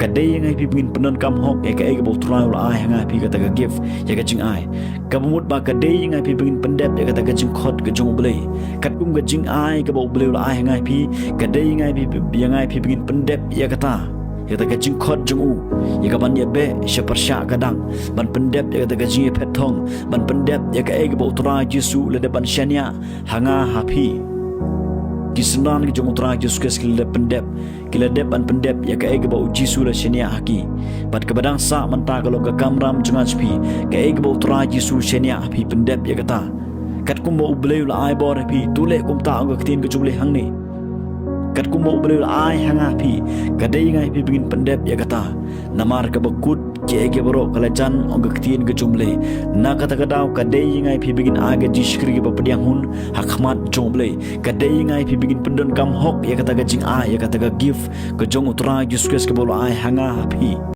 kadai yang ai pi bingin penon kam hok ya ka ai ka botrai ula ai hanga pi kata ka give ya ka jing ai ka bumut ba kadai yang ai pi bingin pendep ya kata ka jing khot ka jong blai kat kum ka jing ai ka bo blai ula ai hanga pi kadai yang ai pi bingin pendep ya kata ya kata ka jing khot jong u ya ka ban ya be syaparsya kadang ban pendep ya kata ka jing pethong ban pendep ya ka ai ka botrai Yesu le depan syania hanga hapi Kisenan ke jong utara Yesus kes kila pendep kila depan pendep ya ka ege bau Yesus la shenia haki pat ke badang sa menta kalau ke kamram jangan sepi ka ege bau utara Yesus shenia api pendep ya kata kat kum bau beleu la ai bor api tule kum ta ang ketin ke jumle hang ni kat kum bau beleu la ai hang api kadai ngai pi bingin pendep ya kata namar ke bekut ke ege boro kalajan ang ketin ke jumle na kata kadau kadai ngai pi bingin aga jishkri ke bapediang hun hakmat jumle kadai ngai pi bingin pendon kam hok ya kata gajing ai ya kata ga give ke jong utara Yesus ke bolo ai hanga api